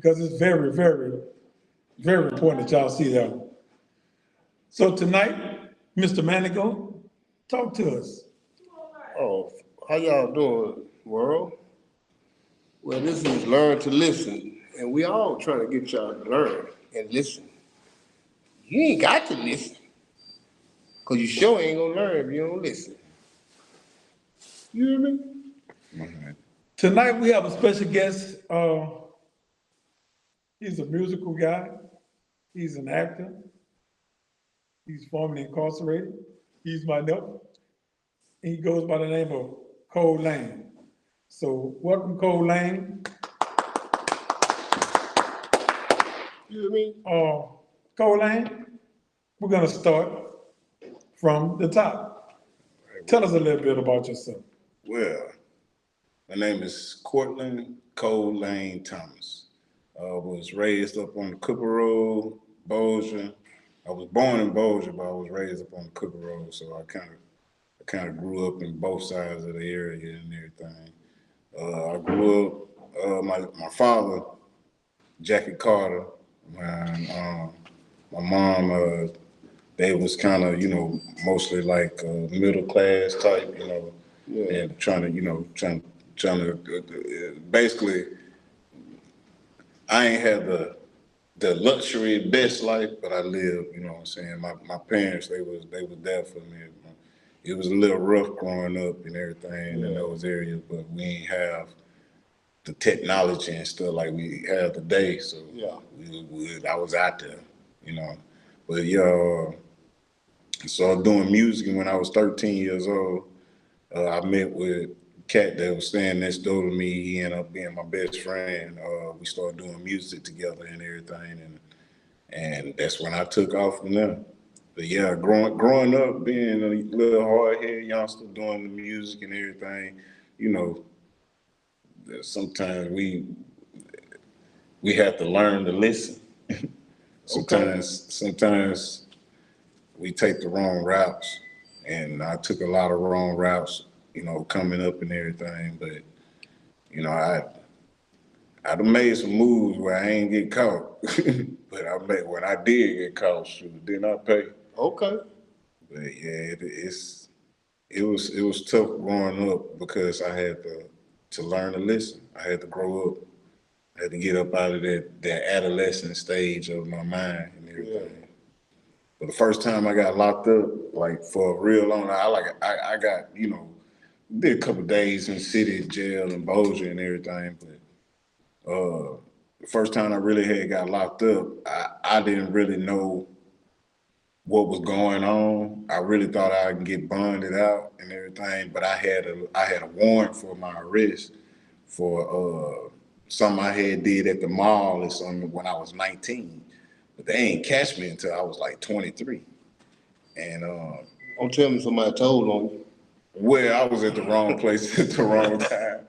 because it's very, very, very important that y'all see that. So tonight, Mr. Manigo, talk to us. Oh, how y'all doing, world? Well, this is Learn to Listen, and we all trying to get y'all to learn and listen. You ain't got to listen, because you sure ain't gonna learn if you don't listen. You hear me? Tonight, we have a special guest. He's a musical guy. He's an actor. He's formerly incarcerated. He's my nephew. He goes by the name of Cole Lane. So welcome, Cole Lane. You hear me? Cole Lane, we're gonna start from the top. Tell us a little bit about yourself. Well, my name is Cortland Cole Lane Thomas. I was raised up on the Cooper Road, Bossier. I was born in Bossier, but I was raised up on the Cooper Road, so I kind of grew up in both sides of the area and everything. I grew up. My father, Jackie Carter, and my mom. They was kind of mostly like middle class type, Yeah. and trying to basically. I ain't had the luxury best life, but I lived, you know what I'm saying? My parents, they was there for me. It was a little rough growing up and everything in those areas, but we ain't have the technology and stuff like we have today. So Yeah. I was out there, you know. But yeah, started doing music when I was 13 years old. I met with cat that was staying next door to me. He ended up being my best friend. We started doing music together and everything, and that's when I took off from there. But yeah, growing up, being a little hard-headed youngster, doing the music and everything, you know, sometimes we have to learn to listen. Sometimes we take the wrong routes, and I took a lot of wrong routes, coming up and everything. But I done made some moves where I ain't get caught. But when I did get caught, shoot, didn't I pay? Okay. But yeah, it was tough growing up because I had to learn to listen. I had to grow up. I had to get up out of that adolescent stage of my mind and everything. Yeah. But the first time I got locked up, like for a real long, I got did a couple days in city jail and Bossier and everything. But the first time I really had got locked up, I didn't really know what was going on. I really thought I'd get bonded out and everything, but I had a warrant for my arrest for something I had did at the mall or something when I was 19. But they ain't catch me until I was like 23. And Don't tell me somebody told on you. well, I was at the wrong place at the wrong time.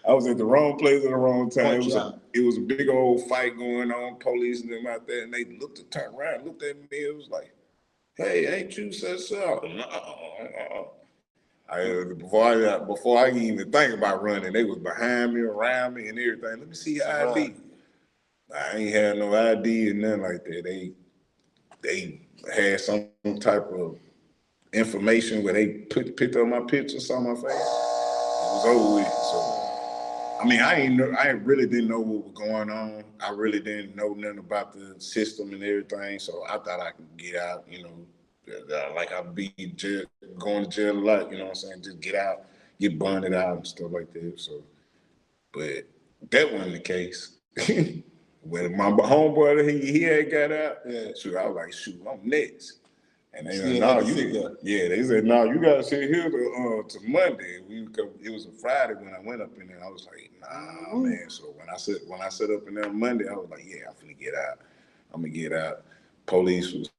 I was at the wrong place at the wrong time. Punch out. It was a big old fight going on, police and them out there, and they turned around, looked at me. It was like, "Hey, ain't you such so?" Before I could even think about running, they was behind me, around me, and everything. Let me see your ID. I ain't had no ID or nothing like that. They had some type of information where they picked up my picture, saw my face. It was over with. So I mean, I really didn't know what was going on. I really didn't know nothing about the system and everything. So I thought I could get out, like I'd be going to jail a lot, you know what I'm saying? Just get out, get bonded out and stuff like that. So, but that wasn't the case. When my homeboy, he had got out, shoot, I was like, shoot, I'm next. And they said, no, they said, no, you gotta sit here to Monday. It was a Friday when I went up in there. I was like, nah, man. So when I set up in there Monday, I was like, yeah, I'm finna get out. I'm gonna get out. Police was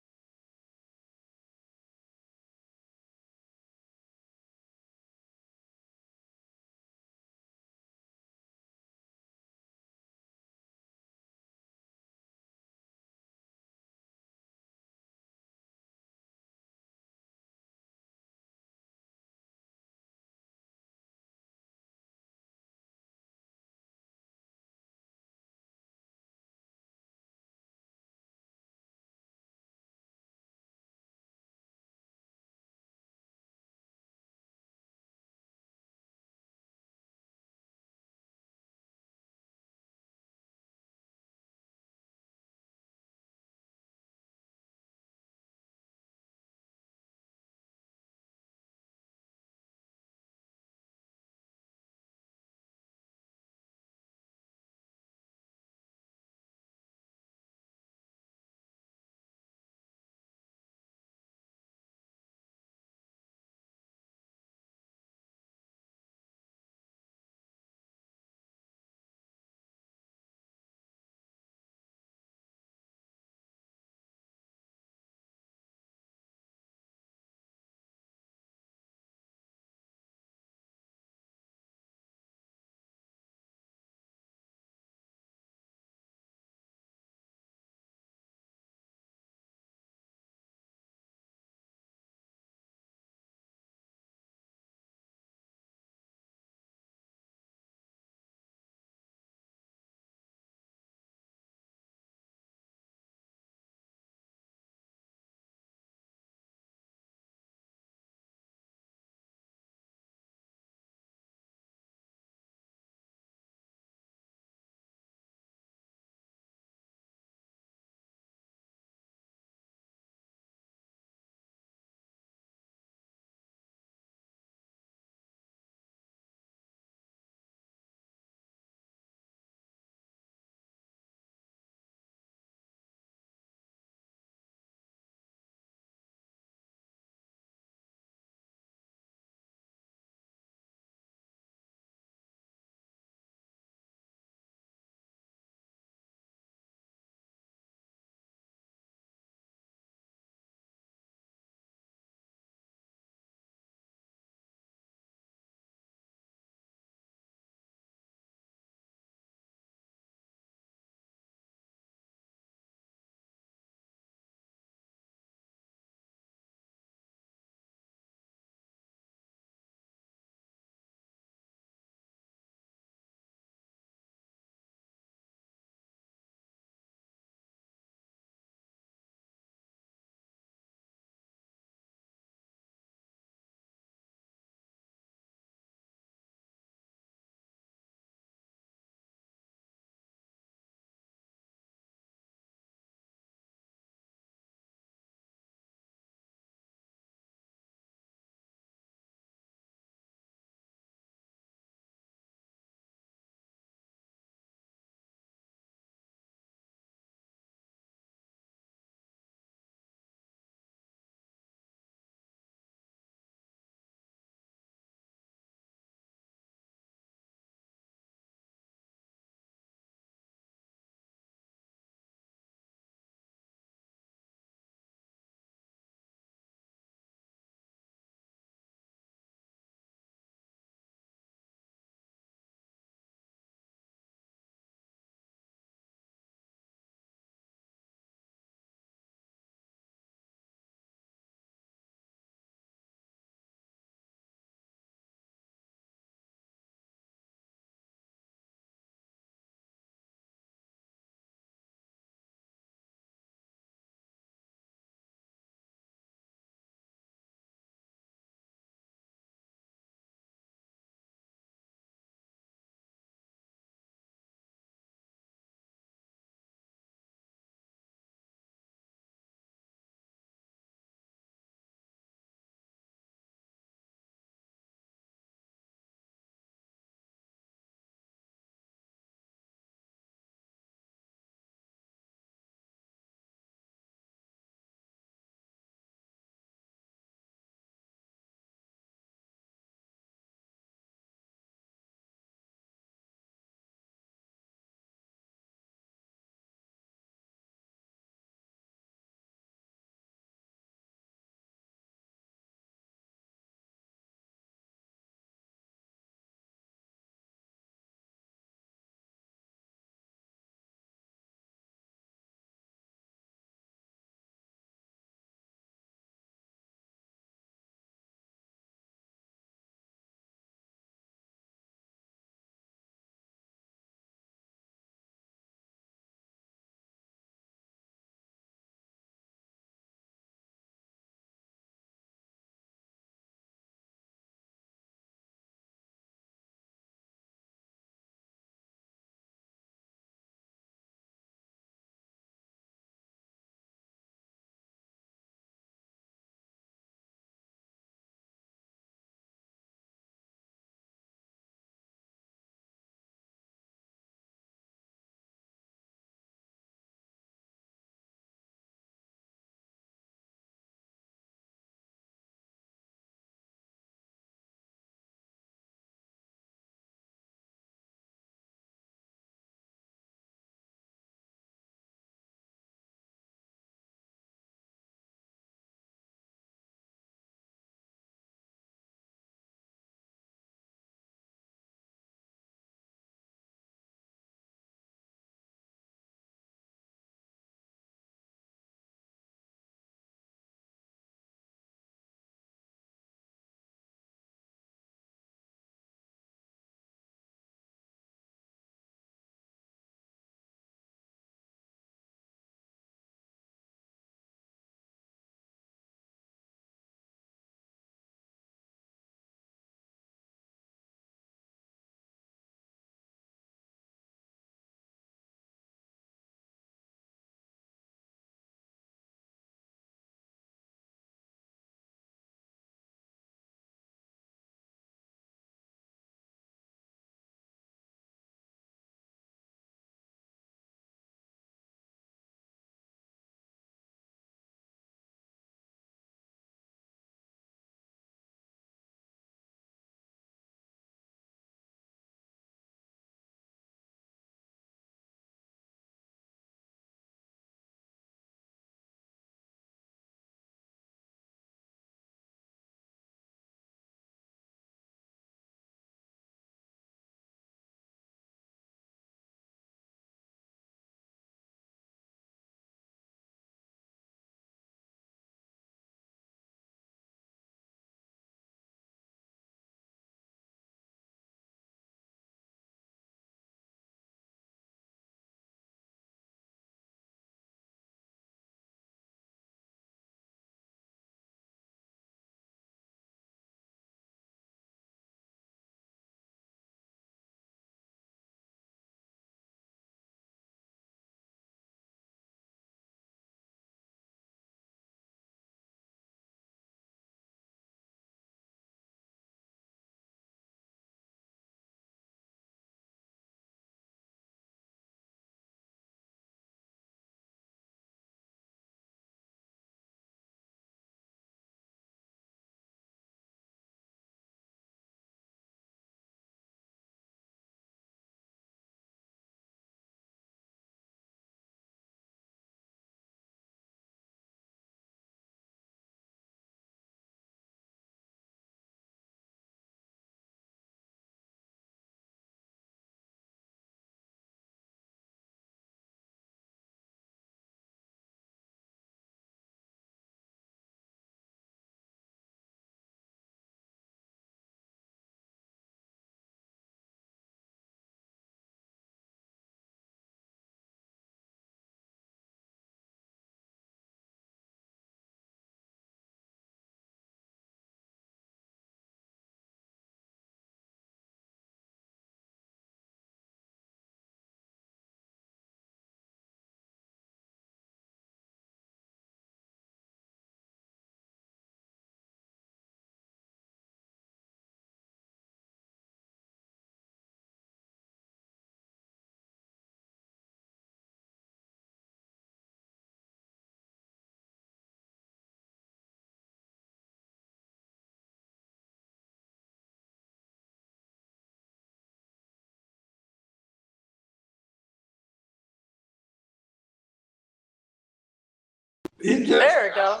There we go.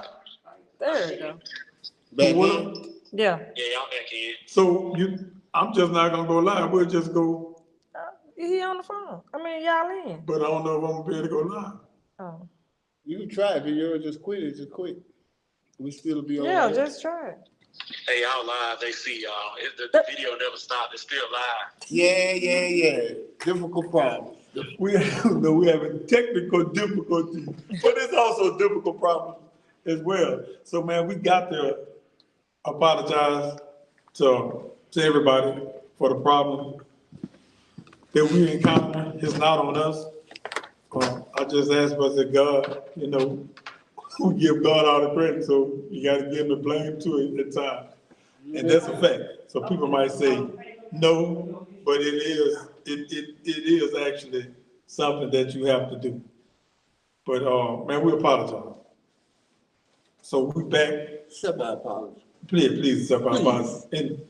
There we go. Back What? in? Yeah. Yeah, y'all back in. So I'm just not gonna go live. We'll just go, He on the phone. I mean, y'all in. but I don't know if I'm gonna be able to go live. Oh. You can try it, if you just quit it, just quit. We still be on. Yeah, there. just try it. Hey, y'all live. They see y'all. The video never stopped. It's still live. Yeah. Difficult problem. We having technical difficulties, but it's also a difficult problem as well. So man, we got to apologize to everybody for the problem that we encounter. It's not on us. I just ask for the God, we give God all the credit, so you got to give him the blame too at times. And that's a fact. So people might say no, but it is actually something that you have to do. But man, we apologize. So we back. Accept my apology. Please accept my apology. And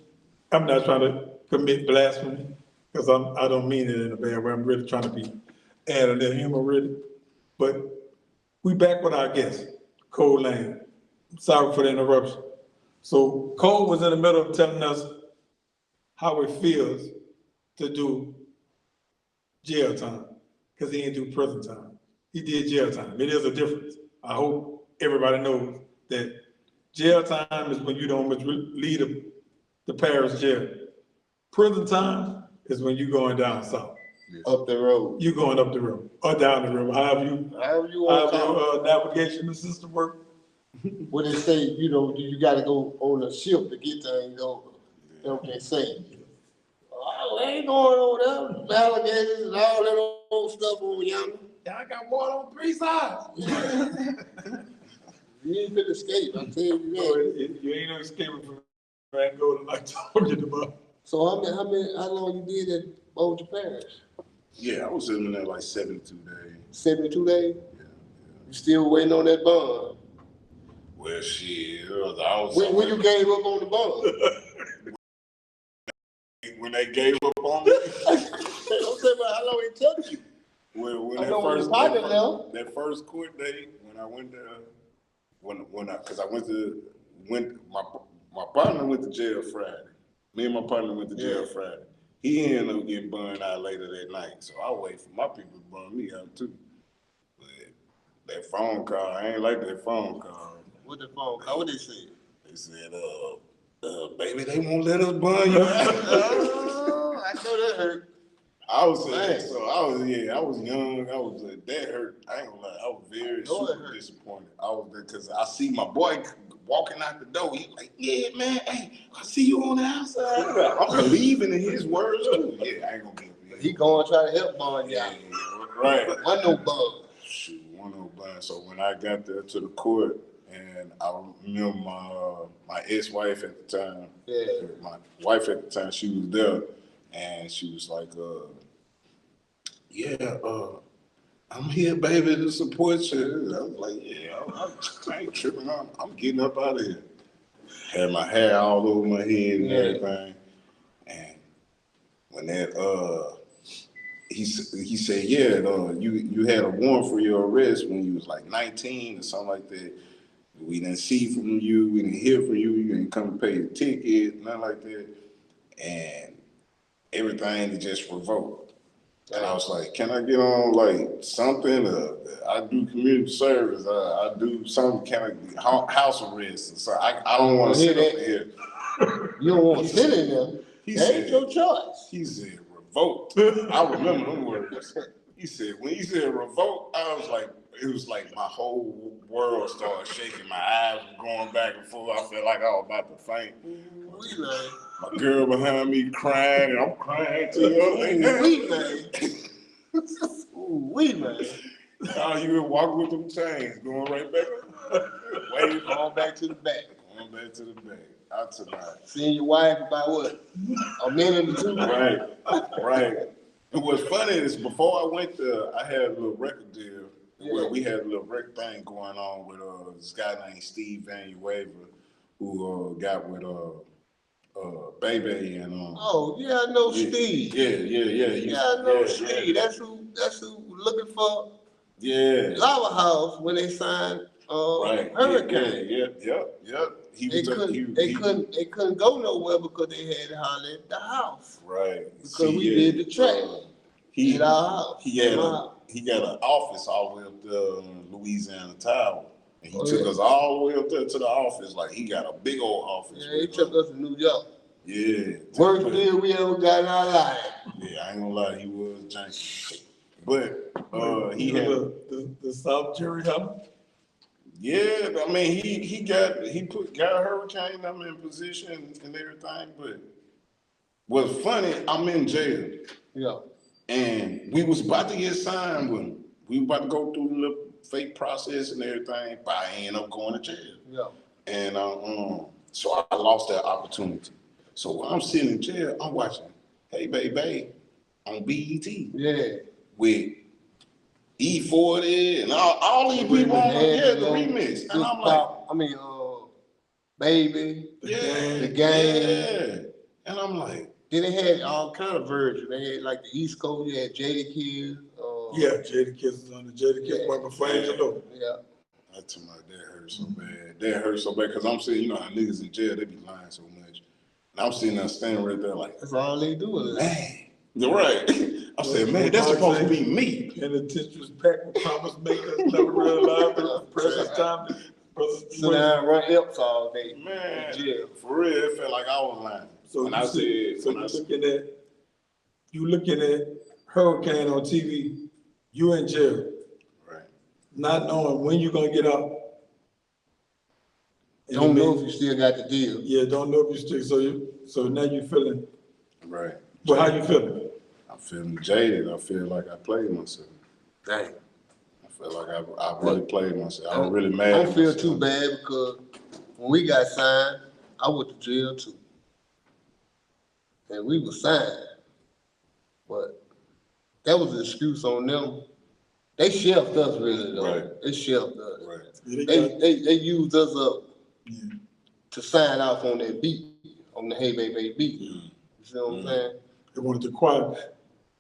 I'm not trying to commit blasphemy because I don't mean it in a bad way. I'm really trying to be add a little humor really. But we back with our guest, Cole Lane. Sorry for the interruption. So Cole was in the middle of telling us how it feels to do jail time, because he didn't do prison time. He did jail time. It is a difference. I hope everybody knows that jail time is when you don't leave the parish jail. Prison time is when you're going down south. Up the road. You going up the road or down the river, however you want to your navigation system work. When they say, you gotta go on a ship to get things over. That's what they say. Oh, they ain't going over there. Alligators and all that old stuff on yonder. I got water on 3 sides. You ain't finna escape, I tell you that. You ain't no escaping from Angola like I'm talking about. So how long you did at Boulder Parish? Yeah, I was sitting there like 72 days. 72 days? Yeah. You still waiting on that bond? Well, shit, I was. When you gave up on the bond? When they gave up on me. I'm saying about how long it took you. When I know when your partner left. that first court date, when I went there, because my partner went to jail Friday. Me and my partner went to jail Friday. He ended up getting burned out later that night, so I wait for my people to burn me out too. But that phone call, I ain't like that phone call. What the phone call? What they say? They said, baby, they won't let us burn you out. Oh, I know that hurt. I was young. That hurt. I ain't gonna lie. I was very super disappointed. I was there because I see my boy walking out the door. He like, yeah, man, hey, I see you on the outside. I'm believing in his words too. Yeah, I ain't gonna get it. He going to try to help bond you. Yeah, right. One no bond. Shoot, one no bond. So when I got there to the court, and I remember my ex-wife at the time. Yeah. My wife at the time, she was there. And she was like, I'm here, baby, to support you. I was like, yeah, I ain't tripping. I'm getting up out of here. Had my hair all over my head and everything. And when that, he said, you had a warrant for your arrest when you was like 19 or something like that. We didn't see from you, we didn't hear from you, you didn't come and pay the ticket, nothing like that. And everything is just revoked. And I was like, can I get on like something? I do community service. I do something kind of house arrest. So I don't want to sit up here. You don't want to sit in there. That ain't your choice. He said revoked. I remember them words. He said, when he said revoked, it was like my whole world started shaking. My eyes were going back and forth. I felt like I was about to faint. My girl behind me crying, and I'm crying too. Man. Oh, you been walking with them chains, going right back up. Waiting, going back to the back. Going back to the back. Out tonight. Seeing your wife about what? A minute or two? Right. And what's funny is before I went there, I had a little record deal where we had a little record thing going on with this guy named Steve Van Waver, who got with Baby and oh yeah, I know Steve. Yeah. I know Steve. That's who looking for Lava House when they signed Right. hurricane. Yep. He They was they couldn't go nowhere because they had to holler at the house. right. Because we did the track He at our house. he had my a house. he got an office all the way up there in Louisiana Tower. And he took Yeah. us all the way up there to the office. Like he got a big old office. Yeah, he took us to New York. Yeah. Worst deal we ever got in our life. Yeah, I ain't gonna lie, he was janky. But he You had know, the South Jury House. yeah, I mean he got a hurricane I'm in position and everything, but what's funny, I'm in jail. Yeah. And we was about to get signed with him. We were about to go through the little fake process and everything, but I ended up going to jail. Yeah. And so I lost that opportunity. So while I'm sitting in jail, I'm watching Hey Baby on BET Yeah. with E40 and all these people on the remix. And I'm like, Baby, yeah, the gang. yeah. And I'm like, Then they had all kind of versions. They had like the East Coast, you had Jadakiss. Yeah, Jadakiss is on the Jadakiss one before Angelo. Yeah. I told my that hurt so bad. That hurt so bad because I'm saying, you know how niggas in jail, they be lying so much. And I'm sitting there standing right there like, That's all they do is man. You're right. I said, man, that's supposed to be me. Penitentiary's packed with promise makers, never realized the precious time. sit down and run hips all day. Man, in jail. for real, it felt like I was lying. So when I said, you looking at Hurricane on TV, you in jail, right, not knowing when you're gonna get out. And Don't know if you still got the deal. Yeah, don't know if you still. So now you feeling. right. Well, how you feeling? I'm feeling jaded. I feel like I played myself. Dang. I feel like I really played myself. I was really mad. I don't feel too bad because when we got signed, I went to jail too. And we were signed. But that was an excuse on them. They shelved us really though. Right. They shelved us. Right. They used us up to sign off on that beat, on the Hey Baby beat. You see what I'm saying? They wanted to quiet.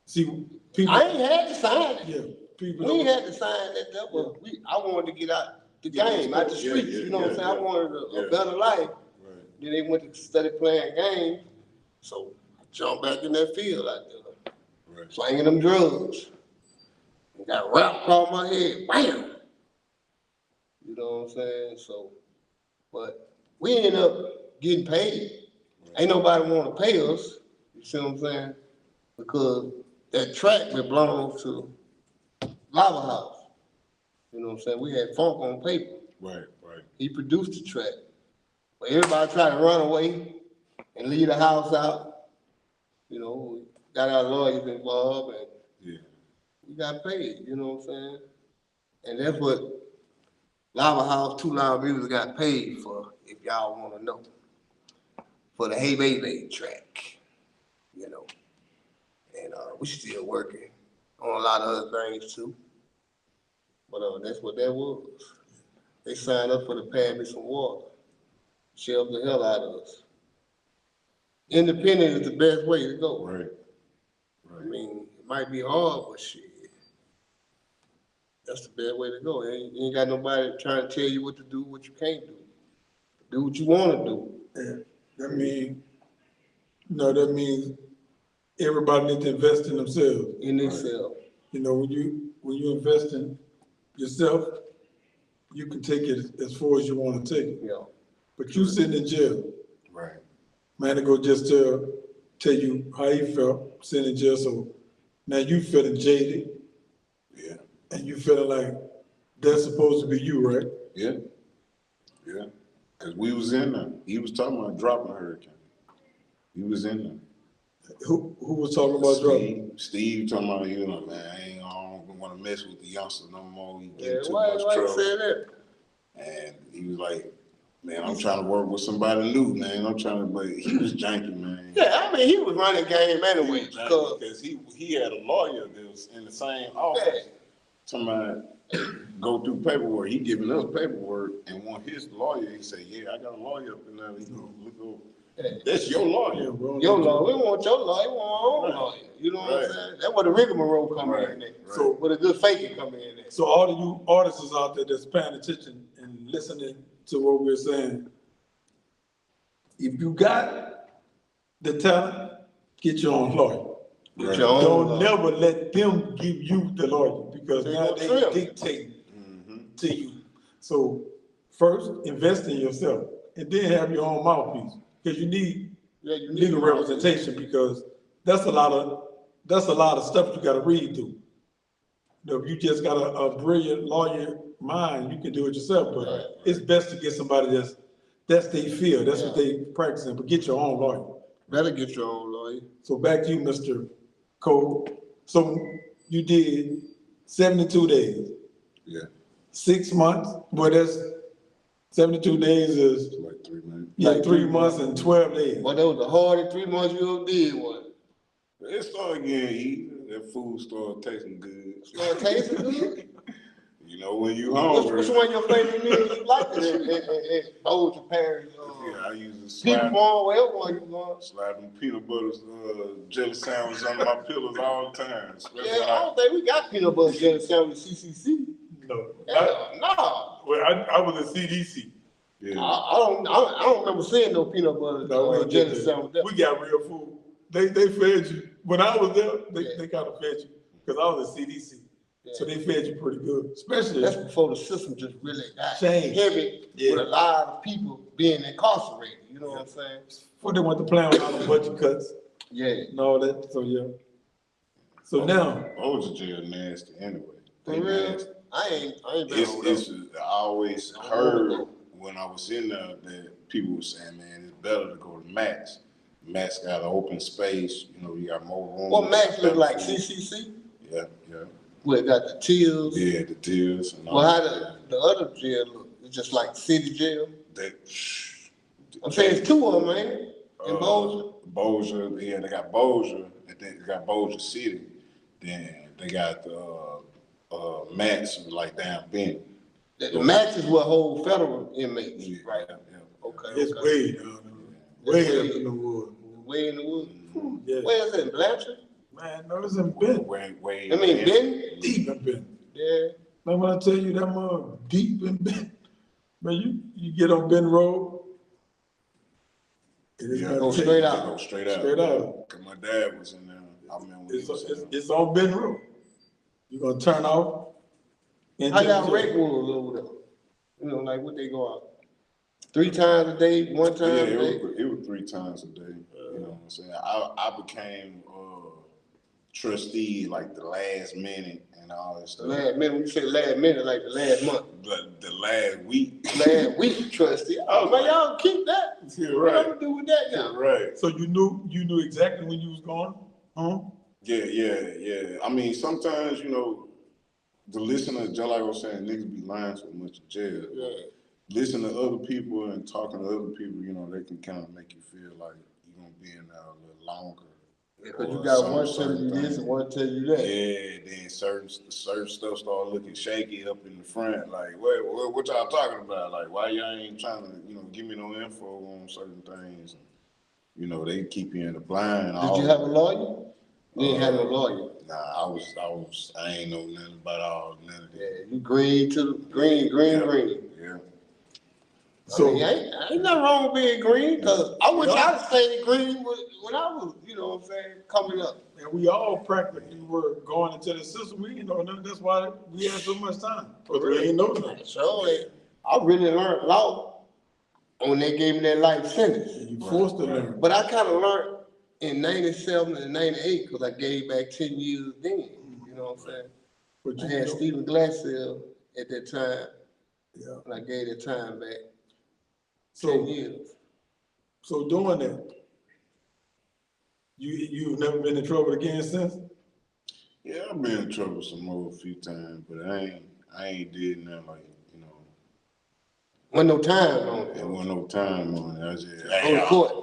See, people. I ain't had to sign it. Yeah, people. We ain't had to sign that, but I wanted to get out the game, out the streets. You know what I'm saying? I wanted a better life. Right. Then they went to study playing games, so I jumped back in that field out there, Right. slanging them drugs. And got wrapped across my head, wham! You know what I'm saying? So, but we ended up getting paid. Right. Ain't nobody want to pay us. You see what I'm saying? Because that track belongs to Lava House. You know what I'm saying? We had Funk on paper. Right. He produced the track. But everybody tried to run away and leave the house out. You know, we got our lawyers involved and we got paid, you know what I'm saying? And that's what Lava House, Two Loud Music got paid for, if y'all want to know. For the Hey Baby track, you know. And we still working on a lot of other things too. But that's what that was. They signed up for the Pad Me Some Water. Shelved the hell out of us. Independent is the best way to go. Right. I mean, it might be hard, but shit. That's the best way to go. You ain't got nobody trying to tell you what to do, what you can't do. Do what you want to do. Yeah. That means everybody needs to invest in themselves. In themselves. You know, when you invest in yourself, you can take it as far as you want to take it. Yeah. But you sitting in jail. Right. Man, to go just tell you how you felt sitting in jail. So now you feeling jaded. Yeah. And you feeling like that's supposed to be you, right? Yeah. Cause we was in there. He was talking about dropping a hurricane. He was in there. Who was talking about dropping? Steve talking about, you know, man, I don't want to mess with the youngster no more. He get too why much trouble. You say that? And he was like, man, I'm trying to work with somebody new, man. But he was janky, man. Yeah, I mean, he was running game anyway. Because he had a lawyer that was in the same office. Somebody go through paperwork. He giving us paperwork and want his lawyer. He say, yeah, I got a lawyer up in there. He look over. That's your lawyer. Your lawyer, we want your lawyer, we want our own lawyer. You know what I'm Right. saying? That's where the rigmarole come Right. in at. Right. So where the good faking come in at. So all of you artists out there that's paying attention and listening to what we're saying, if you got the talent, get your own lawyer. Get your own Don't lawyer. never let them give you the lawyer because They now gonna they trim. dictate to you. So first, invest in yourself and then have your own mouthpiece because you need Yeah, you need legal a lawyer. representation because that's a lot of stuff you gotta read through. You know, if you just got a brilliant lawyer mind, you can do it yourself, but Right. it's best to get somebody that's they feel, that's what they practicing, but get your own lawyer. Better get your own lawyer. So back to you, Mr. Cole. So you did 72 days, Yeah, 6 months, well, that's 72 days is, like 3 minutes. yeah, 3 months and 12 days. Well, that was the hardest 3 months you ever did, was it? It started getting eaten. That food started tasting good. Started tasting good? You know, when you Which hungry. one of your favorite meals you like at Bolger Parish? Yeah, I used to People slide, Farm, wherever one you going. slide them peanut butter jelly sandwiches under my pillows all the time. Especially Yeah, I don't think we got peanut butter jelly sandwich CCC. No, Yeah, no. well, I was at CDC. yeah. I don't remember seeing no peanut butter No, we didn't jelly get that. sandwich. there. We got real food. They fed you. When I was there, Yeah. they kind of fed you because I was at CDC. So they fed you pretty good, especially. That's before the system just really got Changed. heavy Yeah. with a lot of people being incarcerated. You know what I'm saying? Before they went to plan with all the budget cuts Yeah. and all that. So yeah. So now, Bolger jail nasty anyway. They For real? nasty. I ain't been over there. It's, I always heard when I was in there that people were saying, man, it's better to go to Max. Max got an open space, you know, you got more room. What Max look like? CCC? Yeah, yeah. Where it got the tills? Yeah, the tears and all Well, how that. the other jail look? It's just like city jail? They, I'm saying it's two of them, ain't it? In Bossier? Bossier, yeah, they got Bossier, and then they got Bossier City. Then they got Max, like down Benton. The Max is what hold federal inmates, Yeah, right? yeah. Okay. it's okay. way down there. Way up in the wood. Way in the woods. Yeah. Where is it? In Blanchard? Man, no, it's in Benton. Way, I mean, Benton? Deep in Benton. Yeah. Man, when I tell you that mug deep in Benton, man, you get on Benton Road. It is Yeah, gonna go take- straight out. Go straight out. Straight out. Cause my dad was in there. I remember when he It's, was in there. it's on Benton Road. You're gonna turn off. into How y'all the- rate wolves over there? You know, like what they go out? 3 times a day, 1 time Yeah, a day? it was 3 times a day. You know what I'm saying? I became trustee like the last minute and all that stuff. Last minute, when you say last minute, like the last month. The last week. Last week trustee. Oh, man, y'all keep that. Yeah, What right. I'm gonna do with that now? Right. So you knew exactly when you was going, huh? Yeah. I mean, sometimes, you know, the listener, just like I was saying, niggas be lying so much in jail. Yeah. Listen to other people and talking to other people, you know, they can kind of make you feel like you're gonna be in there a little longer. Because you Or got some one telling you certain this things. and one telling you that. Yeah, then certain stuff start looking shaky up in the front. Like, what y'all talking about? Like, why y'all ain't trying to, you know, give me no info on certain things? And, you know, they keep you in the blind. Did you have a lawyer? You didn't have no lawyer. Nah, I ain't know nothing about none of Yeah, that. you green to the green. Yeah. So I mean, ain't nothing wrong with being green, because I wish I'd have stayed green when I was, you know what I'm saying, coming up. and we all practically were going into the system. We didn't know nothing. That's why we had so much time. But we ain't know nothing. So I really learned law when they gave me that life sentence. You forced to learn. But I kind of learned in 97 and 98 because I gave back 10 years then. You know what I'm saying? But I you had know, Stephen Glassell at that time, yeah. and I gave that time back 10 So years. so doing that, you've never been in trouble again since? Yeah, I've been in trouble some more a few times, but I ain't did nothing like, you know, Wasn't no time on it. there wasn't no time on it. I just, Go to court.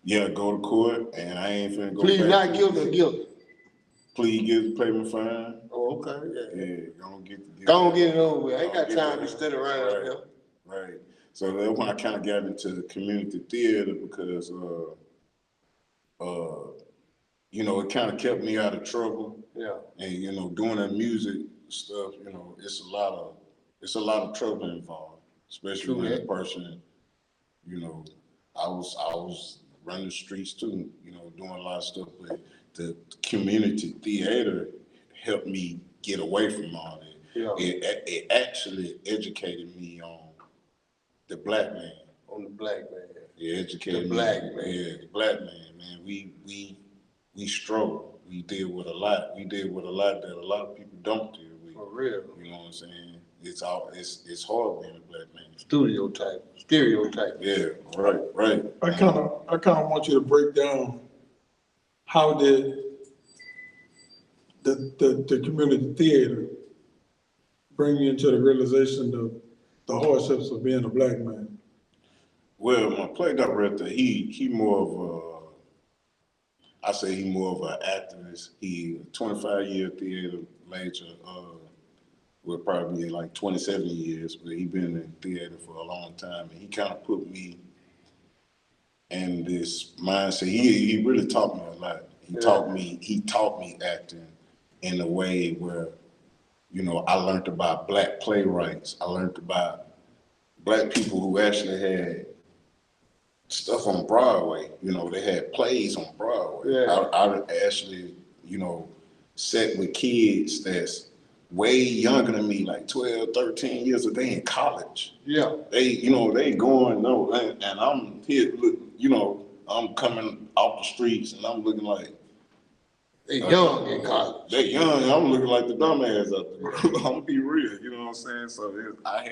Yeah, go to court, and I ain't finna go Please back. not guilty or guilty. Plead guilty, pay my fine. Oh, okay, yeah. Yeah, gonna get Go on, get it over with. I ain't got Get time it to over. study around Right. here. Right. So that's when I kind of got into community theater because, you know, it kind of kept me out of trouble. Yeah. And, you know, doing that music stuff, you know, it's a lot of trouble involved, especially True when that. a person, you know, I was running the streets too, you know, doing a lot of stuff, but the community theater helped me get away from all that. Yeah. It actually educated me on the black man. On the black man. It educated The me. black man. Yeah, the black man. We struggle. We deal with a lot. We deal with a lot that a lot of people don't deal with. For real. You know what I'm saying? It's hard being a black man. Stereotype. Yeah, right. I kind of want you to break down how did the community theater bring you into the realization of the hardships of being a black man? Well, my play director, he more of I say he more of an activist. He 25-year theater major, with probably like 27 years, but he been in theater for a long time, and he kind of put me in this mindset. He really taught me a lot. He taught me acting in a way where, you know, I learned about black playwrights. I learned about black people who actually had stuff on Broadway. You know, they had plays on Broadway. Yeah. I actually, you know, sat with kids that's way younger than me, like 12, 13 years old. They in college. Yeah. They, you know, they going, no, and I'm here, look, you know, I'm coming off the streets and I'm looking like, They young in college. they young, and I'm looking like the dumbass out there. I'm gonna be real, you know what I'm saying? So I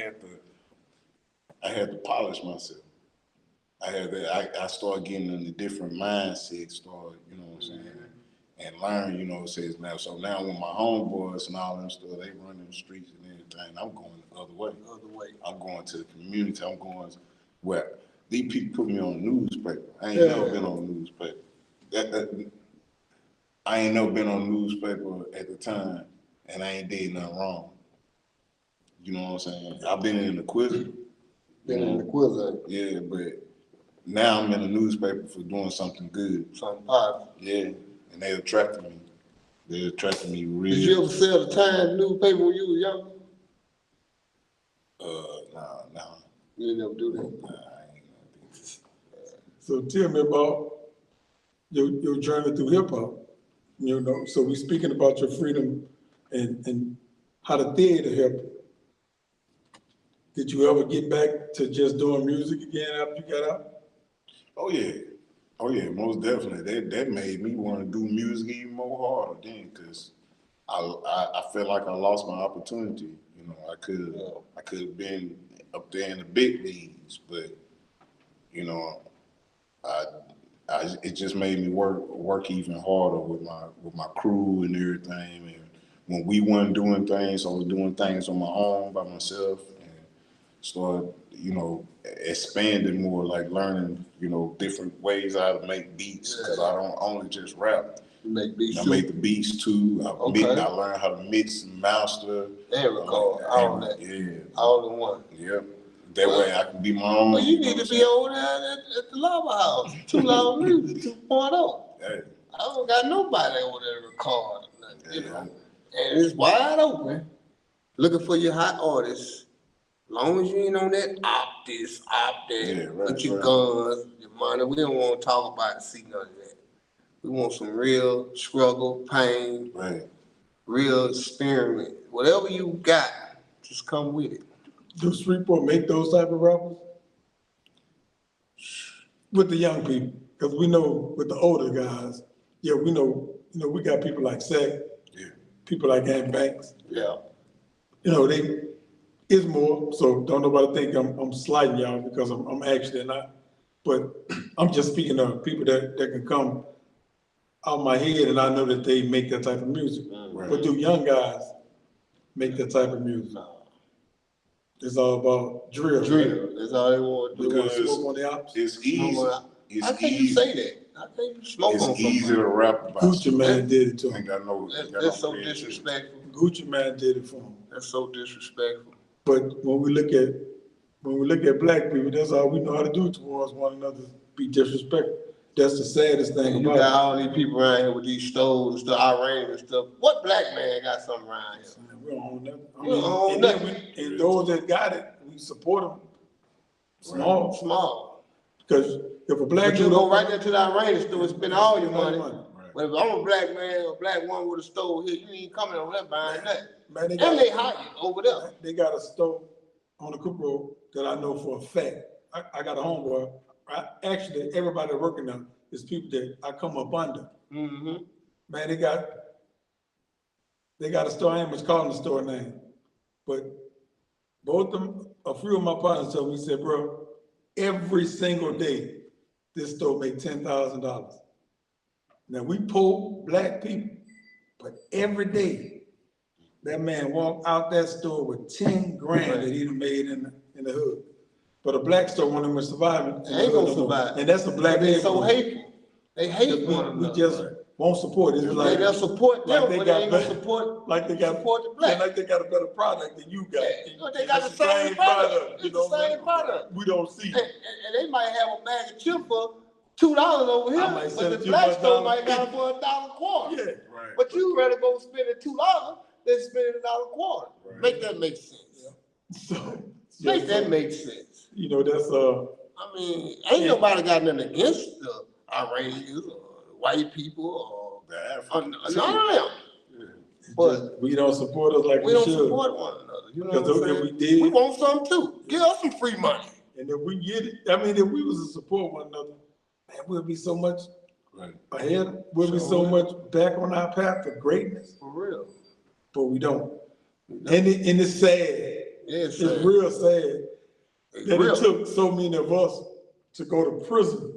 had to polish myself. I started getting in a different mindset, you know what I'm saying, and learn, you know, it says now. So now when my homeboys and all them stuff, they run in the streets and everything, I'm going the other way. I'm going to the community. I'm going where these people put me on the newspaper. I ain't never been on the newspaper. I ain't never been on the newspaper at the time, and I ain't did nothing wrong. You know what I'm saying? I've been in the quiz. Yeah, but now I'm in the newspaper for doing something good. Something positive. Yeah, and they attracted me. They attracted me real. Did you ever sell the Times newspaper when you was young? Nah. You didn't ever do that? Nah, I ain't gonna do this. So tell me about your journey through hip hop. You know, so we speaking about your freedom and how the theater helped you. Did you ever get back to just doing music again after you got out? Oh yeah, most definitely. That made me want to do music even more harder then, cause I felt like I lost my opportunity. You know, I could have been up there in the big leagues, but you know, it just made me work even harder with my crew and everything. And when we weren't doing things, I was doing things on my own by myself, and started, you know, expanding more, like learning, you know, different ways how to make beats, because I don't only just rap. You make beats I too? make the beats too. I learned how to mix and master. And record all that. Yeah. All in one. Yep. That way I can be my own. Well, you need to be over there at the Lava House, 2 Loud Music 2.0. Hey. I don't got nobody over there to record nothing, you Yeah. know. And it's wide open. Looking for your hot artists. Long as you ain't on that op this, op that, Yeah, right, with your right. guns, your money. We don't want to talk about see none of that. We want some real struggle, pain, Right. real experiment. Whatever you got, just come with it. Do Shreveport make those type of rappers? With the young people, because we know with the older guys, yeah, we know, you know, we got people like Sack, Yeah. people like Ant Banks. Yeah. You know, they is more, so don't nobody think I'm slighting y'all because I'm actually not. But I'm just speaking of people that can come out my head and I know that they make that type of music. Right. But do young guys make that type of music? It's all about drill. Right? Drill. That's all they want to They do. want to smoke on the ops. It's easy. How can you say that? How can you smoke on It's somebody? easy to rap about. Gucci Man did it I to think him. I know. That's so disrespectful. Gucci Man did it for him. That's so disrespectful. But when we look at when we look at black people, that's all we know how to do towards one another, be disrespectful. That's the saddest thing You about got all these people around here with these stoves and stuff, Iran and stuff. What black man got something around here? it. We don't own nothing. I We don't own and then nothing. and those that got it, we support them. Small, Small. because if a black But you dude go right there to the Iran store and spend all your money. Right. But if I'm a black man or a black woman with a stove here, you ain't coming over there buying nothing. Man, And they hide you over there. They got a stove on the Cook Road that I know for a fact. I got a homeboy. Actually, everybody working there is people that I come up under. Mm-hmm. Man, they got a store. I ain't much calling the store name, but both of them, a few of my partners told me, said, bro, every single day, this store make $10,000. Now we poor black people, but every day, that man walk out that store with 10 grand that he done made in the hood. But a black store, one of them is surviving. They ain't gonna survive. And that's a black They so neighborhood. hateful. They hate one We another. just won't support it. It's like, They'll support them, like they but got they ain't gonna better- support, like they got, support the black. like they got a better product than you got. But they got the It's same product. you It's know the what I same mean? product. We don't see And, it. and they might have a bag of chips for $2 over here, I might sell but it the to you black for store $1.50. might got it for $1 a quarter. Yeah. Right. But you rather go spend it $2 than spend it $1 a quarter. Right. Make that make sense. So, Make yeah, that so, make sense. you know, that's, I mean, ain't nobody got nothing against the Iranians or the white people The or African. none of them. Yeah. But we don't support us like we we don't should. support one another. You know what I'm Because if saying? we did, We want some too. Give us some free money. and if we get it, I mean, if we was to support one another, man, we'll be so much Right. ahead. We'll be Sure so will. much back on our path to greatness, For real. but we don't. And it's sad. It's It's real sad that real. it took so many of us to go to prison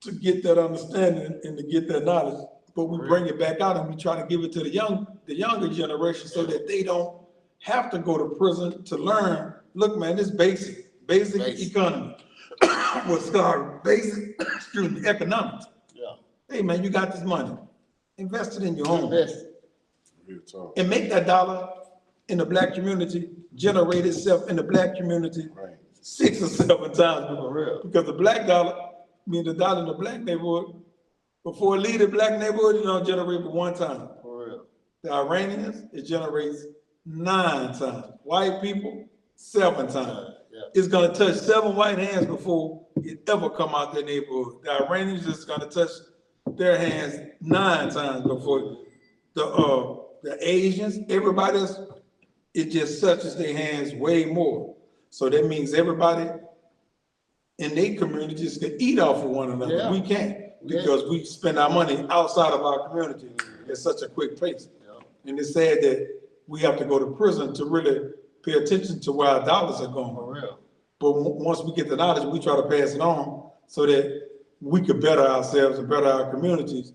to get that understanding and to get that knowledge. But we bring it back out and we try to give it to the younger generation so that they don't have to go to prison to learn. Look, man, this basic economy. What's called basic, excuse me, economics. Yeah. Hey, man, you got this money. Invest it in your home Invest. Real talk. and make that dollar in the black community generate itself in the black community Right. 6 or 7 times For real. because the black dollar, the dollar in the black neighborhood, before it leave the black neighborhood, it don't generate but 1 time. For real. The Iranians, it generates 9 times. White people, 7 times. Yeah. It's gonna touch 7 white hands before it ever come out their neighborhood. The Iranians is gonna touch their hands 9 times before the Asians, everybody else, it just touches their hands way more. So that means everybody in their communities can eat off of one another. Yeah. We can't because we spend our money outside of our community at such a quick pace. Yeah. And it's sad that we have to go to prison to really pay attention to where our dollars are going. For real. But once we get the knowledge, we try to pass it on so that we could better ourselves and better our communities.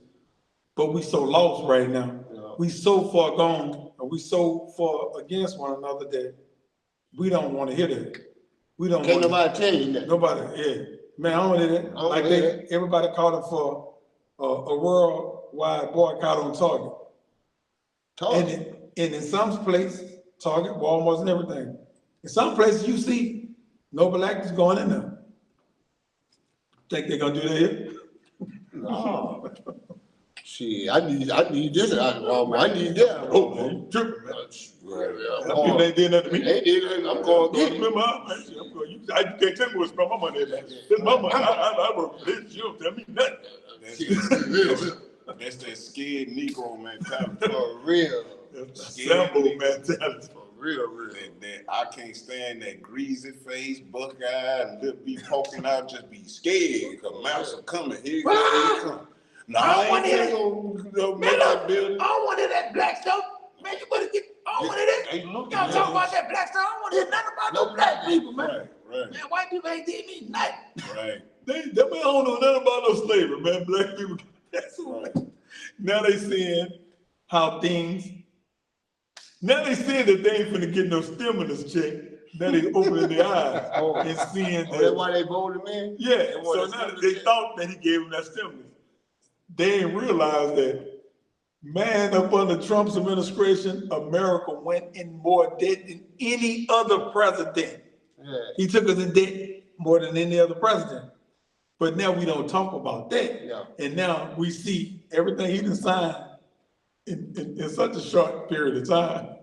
But we so lost right now. Yeah. We so far gone, and we so far against one another that we don't want to hear that. We don't Can't want nobody tell you that. nobody, yeah. Man, I don't hear that. don't Like hear everybody calling for a worldwide boycott on Target. Talk. And in some places, Target, Walmart, and everything. In some places you see no black is going in there. Think they're gonna do that here? No. Shit, I need this. I need that. Oh, man, you tripping, man. People ain't did nothing to me. They did it. I'm going to get it. Remember, you can't tell me what's spend my money at that. It's my money. I work for this. You don't tell me nothing. That's that scared Negro mentality. For real. Sample mentality. For real. That I can't stand that greasy face, buck eye, and lip be poking out, just be scared because mouse are coming. Here you go, here you come. No, I don't I wanna ain't hear gonna make that building. I don't want to hear that black stuff. Man, you better get, I don't want to hear that. Hey, look Y'all at talking about this. that black stuff. I don't want to hear nothing about no black people, man. Right, Man, white people ain't did me nothing. right. They don't know nothing about no slavery, man. Black people, that's right. Now they seeing how things, now they seeing that they ain't finna get no stimulus check. Now they opening their eyes and seeing Oh, that's why they voted me? yeah, They so wanted now stimulus they check. thought that he gave them that stimulus. They didn't realize that, man, up under Trump's administration, America went in more debt than any other president. Yeah. He took us in debt more than any other president. But now we don't talk about that. Yeah. And now we see everything he done signed in such a short period of time.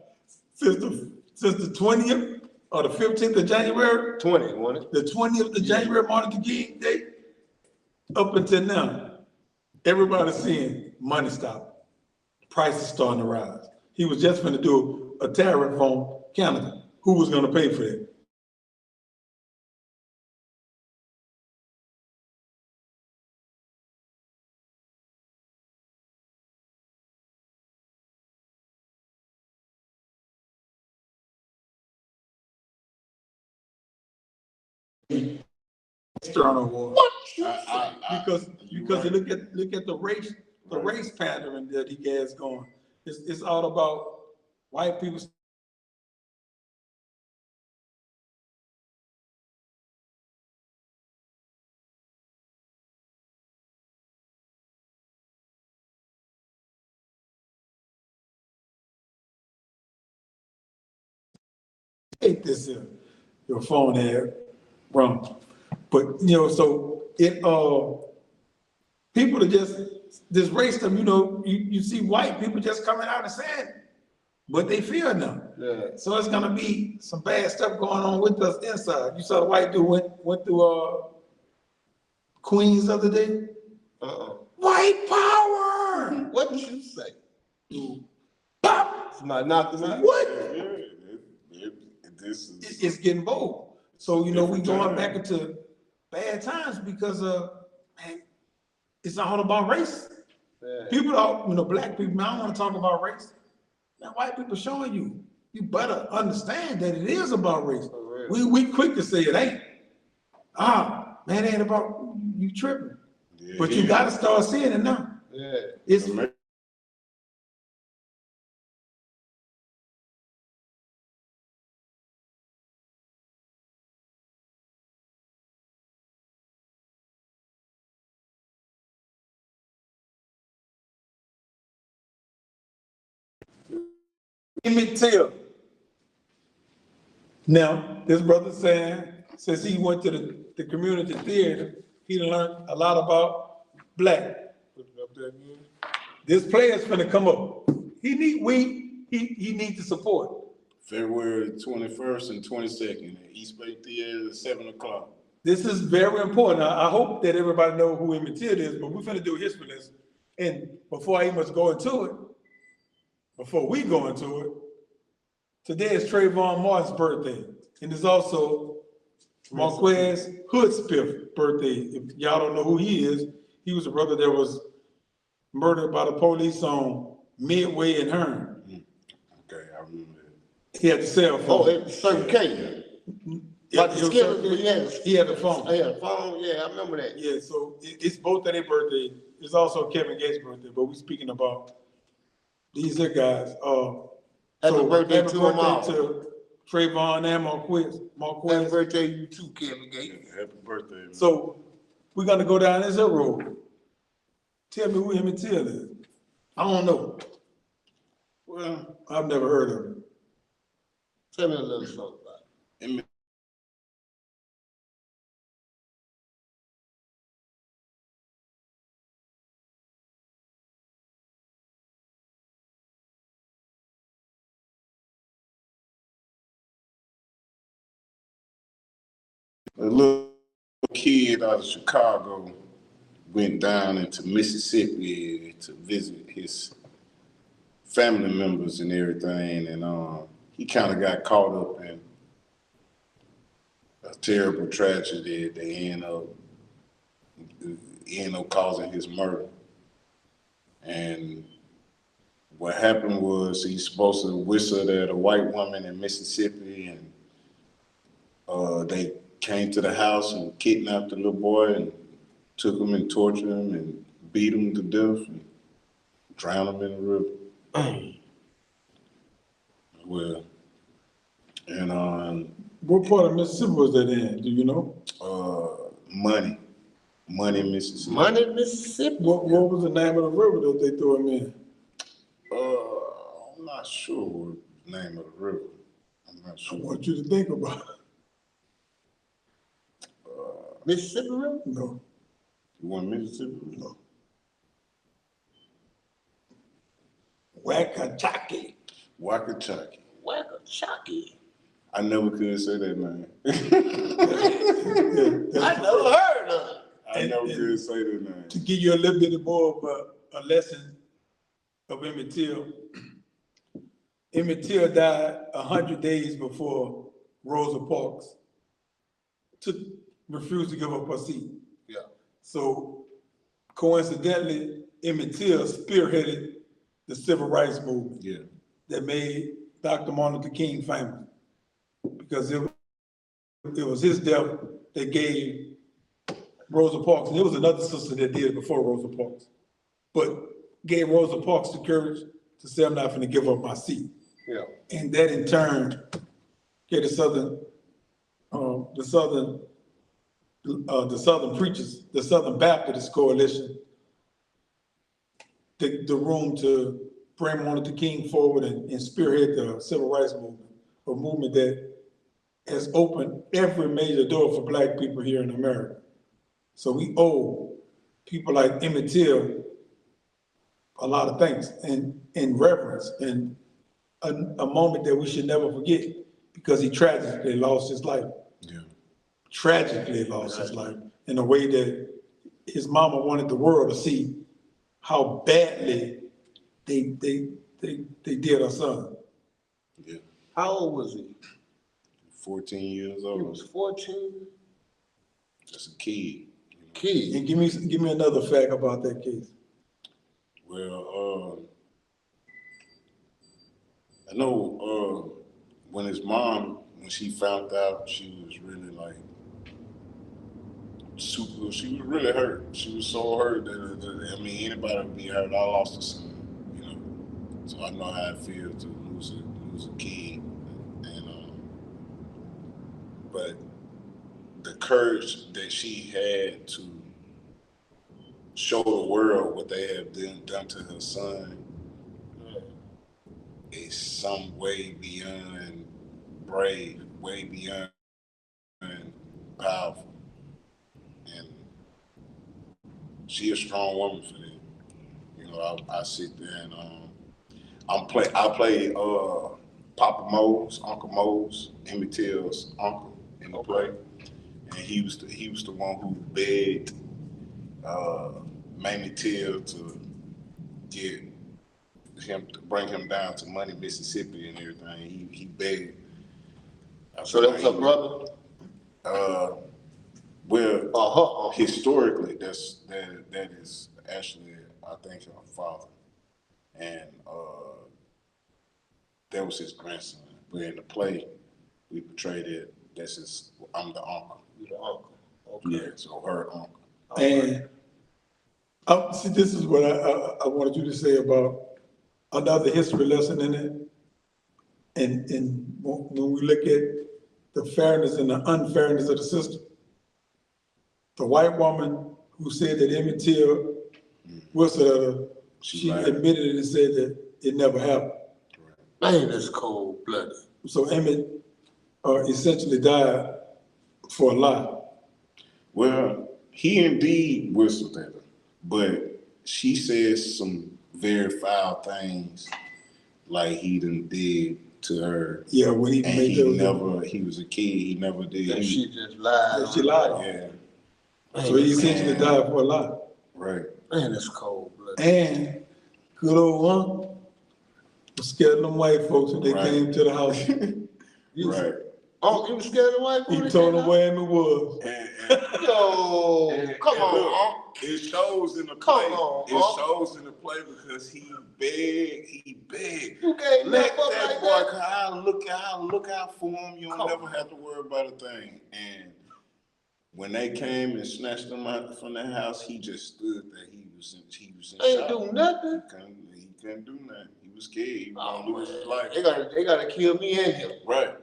Since the 20th or the 15th of January, 20, wasn't it? the 20th of January, Martin Luther King Day, up until now, everybody's seeing money stop. Prices starting to rise. He was just gonna do a tariff on Canada. Who was gonna pay for that? External war. Because look at the race pattern that he has going. It's all about white people. Hate this your phone ad wrong. But so people are just this race them, you see white people just coming out and saying what they feel now. Yeah. So it's gonna be some bad stuff going on with us inside. You saw the white dude went through Queens the other day. White power! What did you say? Pop! Somebody knocked him out? What? This is It's getting bold. So we Different going time. back into bad times because man, it's all about race. Yeah. People don't, black people, man, I don't want to talk about race. Now, white people showing you better understand that it is about race. For real. We quick to say it ain't. Man, it ain't about you tripping. yeah, But you gotta start seeing it now. Yeah. It's Emmett Till. Now, this brother saying, since he went to the community theater, he done learned a lot about black. This player's finna come up. He need to support. February 21st and 22nd at East Bay Theater at 7 o'clock. This is very important. I hope that everybody know who Emmett Till is, but we're finna do history lesson. And before I even go into it, before we go into it, today is Trayvon Martin's birthday. And it's also Marquez Hoodspiff's birthday. If y'all don't know who he is, he was a brother that was murdered by the police on Midway and Hearn. Okay, I remember that. He had the cell phone. Oh, it's Circle K. Yeah, Like the Skittles, he had the phone. He had a phone, yeah, I remember that. Yeah, so it's both of their birthday. It's also Kevin Gates' birthday, but we're speaking about these are guys. Happy birthday to them all. To Trayvon and Marquez. Happy birthday to you too, Kevin Gates. Happy birthday, man. So we're gonna go down this road. Tell me who Emmett Till is. I don't know. Well, I've never heard of him. Tell me a little something about it. Emmett a little kid out of Chicago went down into Mississippi to visit his family members and everything, and he kind of got caught up in a terrible tragedy that ended up causing his murder. And what happened was he's supposed to whistle at a white woman in Mississippi, and they came to the house and kidnapped the little boy and took him and tortured him and beat him to death and drowned him in the river. Well, and What part of Mississippi was that in? Do you know? Money, Mississippi. Money, Mississippi. What was the name of the river that they threw him in? I'm not sure what the name of the river. I'm not I sure. want you to think about it. Mississippi River? No, You want Mississippi? No. Wakachaki. Wakachaki. Wakachaki. I never could say that, man. I never heard of it. I never could say that, man. To give you a little bit more of a lesson of Emmett Till. Emmett Till died 100 days before Rosa Parks refused to give up her seat. Yeah. So coincidentally, Emmett Till spearheaded the civil rights movement Yeah. that made Dr. Martin Luther King famous. Because it was his death that gave Rosa Parks, and there was another sister that did it before Rosa Parks, but gave Rosa Parks the courage to say, I'm not going to give up my seat. Yeah. And that in turn gave the Southern preachers, the Southern Baptist Coalition, the room to bring Martin Luther King forward and spearhead the civil rights movement, a movement that has opened every major door for Black people here in America. So we owe people like Emmett Till a lot of thanks and reverence and a moment that we should never forget, because he tragically lost his life. Yeah. Tragically lost his life in a way that his mama wanted the world to see how badly they did her son. Yeah. How old was he? 14 years He old. was 14. Just a kid. Kid. And give me another fact about that case. Well, I know when his mom, when she found out, she was really like super, she was really hurt. She was so hurt that I mean, anybody would be hurt. I lost a son, you know. So I know how it feels to lose a kid. And but the courage that she had to show the world what they have done to her son is some way beyond brave, way beyond powerful. And she a strong woman for that. You know, I sit there and I play Papa Mose, Uncle Mose, Emmett Till's uncle in the play. And he was the one who begged Mamie Till to get him to bring him down to Money, Mississippi and everything. He begged. So that was her brother? Well, historically, that is actually, I think, her father, and that was his grandson. But in the play, we portrayed it. I'm the uncle. You the uncle. Okay. Yeah, so her uncle. And see, this is what I wanted you to say about another history lesson in it. And when we look at the fairness and the unfairness of the system, the white woman who said that Emmett Till whistled at her, she admitted it and said that it never happened. Man, that's cold blooded. So Emmett essentially died for a lie. Well, he indeed whistled at her, but she says some very foul things like he done did to her. Yeah, when he And made he was a kid, he never did. And she just lied. She lied. Yeah, So he essentially died for a lie. right. Man, that's cold blooded. And good old one was scared of them white folks when they Right. came to the house. Right. Oh, you was scared of white He people? told them where Emmett was. Yo, come on, Unc. It shows in the Come play. on, It Unc. shows in the play because he begged. You gave Let that up that like boy, that? cause I'll look out for him. You'll Come never have to worry about a thing. And when they came and snatched him out from the house, he just stood there. He was in Ain't shock. do nothing. He couldn't do nothing. He was scared. He was Oh, gonna lose his life. They gotta kill me and him. Right.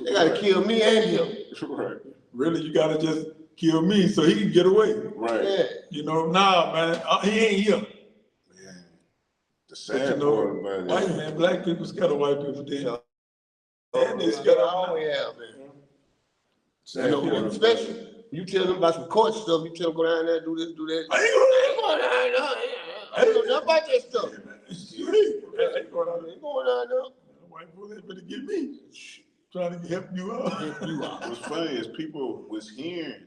They gotta kill me and him. Right. Really, you gotta just kill me so he can get away. Right. Yeah. You know, nah, man, he ain't here. Yeah. The But sad you know, part about white it. man, black people scared of white people then. Yeah. And they That's scared all of we have, man. Sad You know, part about especially it. You tell them about some court stuff, you tell them go down there, do this, do that. I ain't going down there. I don't know nothing about that stuff. ain't going out there. Ain't going down there. White folks ain't finna get me. Trying to help you out. You are. What's funny is people was hearing,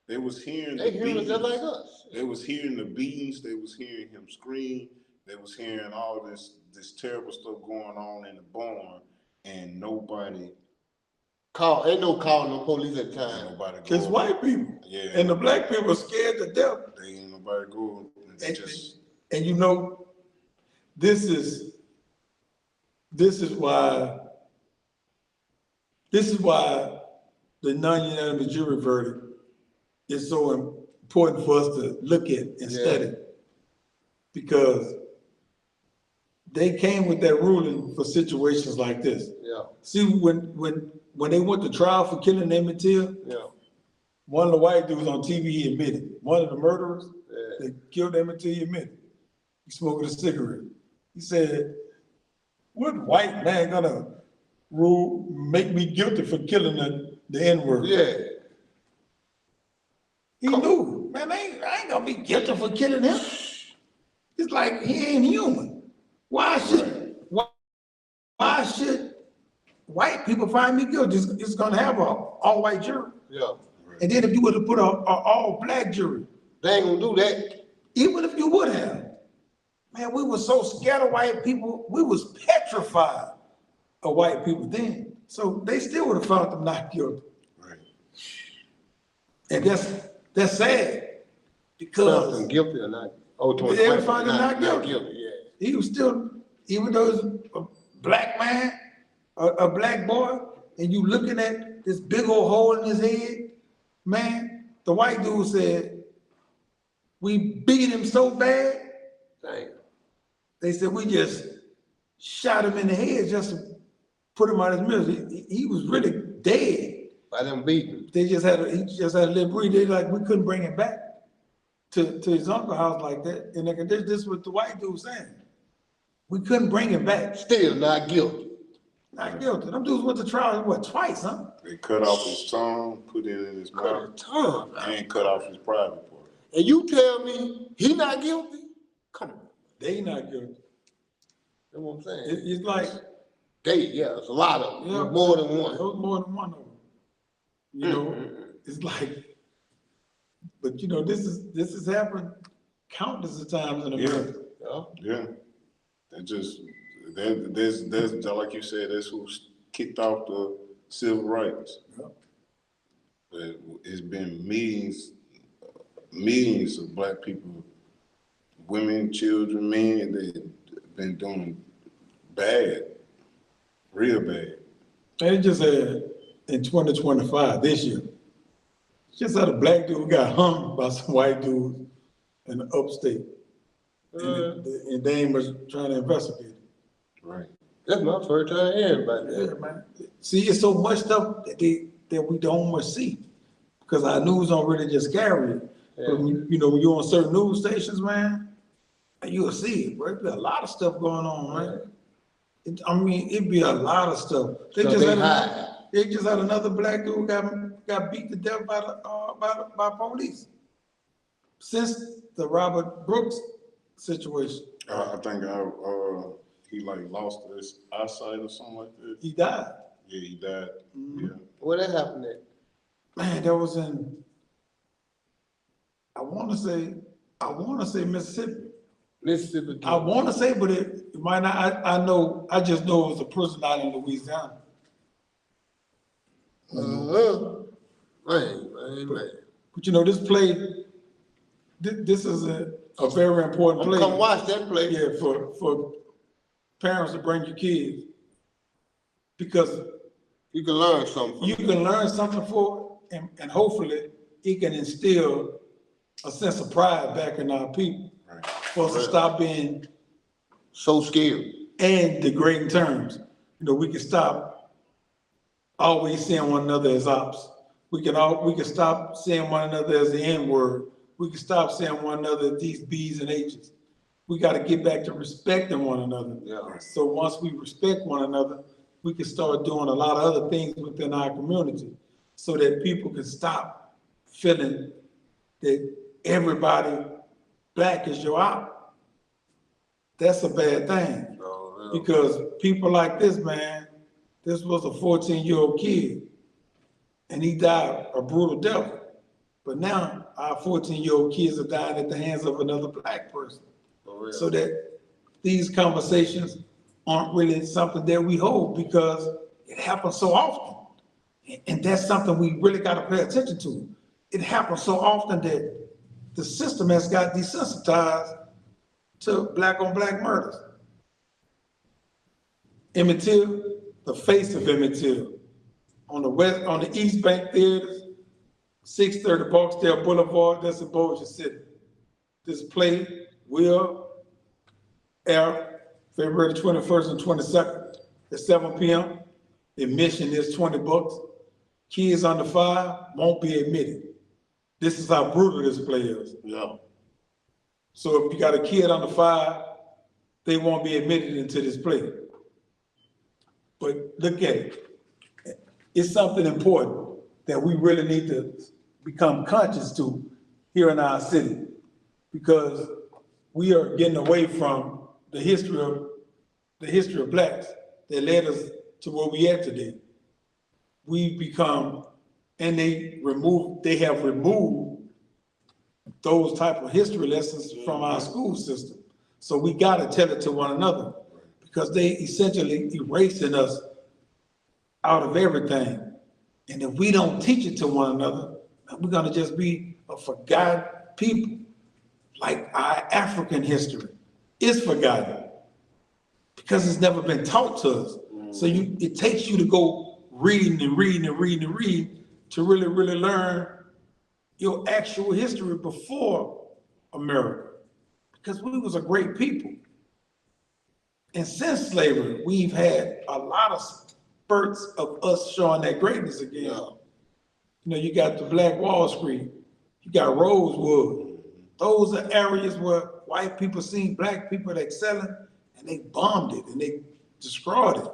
they was hearing They the hearing us beatings. just like us. They was hearing the beatings, they was hearing him scream, they was hearing all this terrible stuff going on in the barn, and nobody, Ain't no calling no police at the ain't time. nobody go. It's white people. Yeah. And the black people are scared to death. They ain't nobody go. They And, just, and you know, this is why the non-unanimous jury verdict is so important for us to look at and study. Because they came with that ruling for situations like this. Yeah, See, when they went to trial for killing Emmett Till, yeah, one of the white dudes on TV, he admitted, one of the murderers yeah. that killed Emmett Till, he admitted, he smoking a cigarette. He said, what white man gonna make me guilty for killing the N-word? Yeah. He knew, man, I ain't gonna be guilty for killing him. It's like, he ain't human. Why should white people find me guilty? It's gonna have a all-white jury. Yeah. And then if you were to put a all-black jury, They ain't gonna do that. even if you would have, man, we were so scared of white people, we was petrified of white people then. So they still would have found them not guilty. right. And that's sad, Found because them guilty or not. Oh, They ever find him not guilty? Yeah. he was still, even though he was a black man, a black boy, and you looking at this big old hole in his head, man, the white dude said, we beat him so bad, Dang. they said we just shot him in the head just to put him out of his misery. He was really dead. By them beating. He just had to live breathe. They like, we couldn't bring him back to his uncle's house like that. And this is what the white dude saying. We couldn't bring him back. Still not guilty. Not guilty. Them dudes went to trial, what, twice, huh? They cut off his tongue, put it in his Cut mouth, his tongue. and cut off his private part. And you tell me he not guilty? Come on. They not guilty. That's what I'm saying. It's like, It's a lot of them. yeah, More than there one. was more than one of them. You know, it's like, but you know, this has happened countless of times in America. Yeah. Yeah. That's like you said, that's who kicked off the civil rights. Yeah. But it's been millions of black people, women, children, men, they've been doing bad, real bad. And it just had, in 2025, this year, just had a black dude got hung by some white dudes in the upstate. And they ain't much trying to investigate it. Right. That's my first time hearing about Yeah, that. man. See, it's so much stuff that we don't much see, because our news don't really just carry it. But when, you know, when you're on certain news stations, man, you'll see it, bro. There's a lot of stuff going on, man. It'd be a lot of stuff. They just had another black dude got beat to death by police since the Robert Brooks situation. I think he like lost his eyesight or something like that. He died. Yeah, he died. Mhm. Yeah. Where that happened at? Man, that was in, I want to say Mississippi. Mississippi. I want to say, but it might not. I just know it was a person out in Louisiana. Man. But you know, this play, this is a very important play. Come watch that play. Yeah, for parents to bring your kids, because You can learn something. you can learn something for it, and hopefully it can instill a sense of pride back in our people, Right. for us to stop being So scary. and degrading terms. You know, we can stop always seeing one another as ops. We can stop seeing one another as the N-word. We can stop seeing one another as these B's and H's. We got to get back to respecting one another. Yeah. So once we respect one another, we can start doing a lot of other things within our community, so that people can stop feeling that everybody black is your out. That's a bad thing. No, Because people like this, man, this was a 14-year-old kid, and he died a brutal death. But now our 14-year-old kids are dying at the hands of another black person. for real. So that these conversations aren't really something that we hold because it happens so often. And that's something we really got to pay attention to. It happens so often that the system has got desensitized to black on black murders. Emmett Till, the face of Emmett Till, on the East Bank Theaters, 630 Barksdale Boulevard, that's in Bossier City. This play will air February 21st and 22nd at 7 p.m. Admission is $20. Kids under 5 won't be admitted. This is how brutal this play is. Yeah. So if you got a kid under 5, they won't be admitted into this play. But look at it. It's something important that we really need to become conscious to here in our city, because we are getting away from the history of blacks that led us to where we at today. We've become, and they have removed those type of history lessons from our school system. So we gotta tell it to one another, because they essentially erasing us out of everything. And if we don't teach it to one another, we're gonna just be a forgotten people. Like our African history is forgotten because it's never been taught to us. So it takes you to go reading and reading and reading and reading to really, really learn your actual history before America, because we was a great people. And since slavery, we've had a lot of spurts of us showing that greatness again. Yeah. You know, you got the Black Wall Street, you got Rosewood. Those are areas where white people seen black people excelling, and they bombed it and they destroyed it.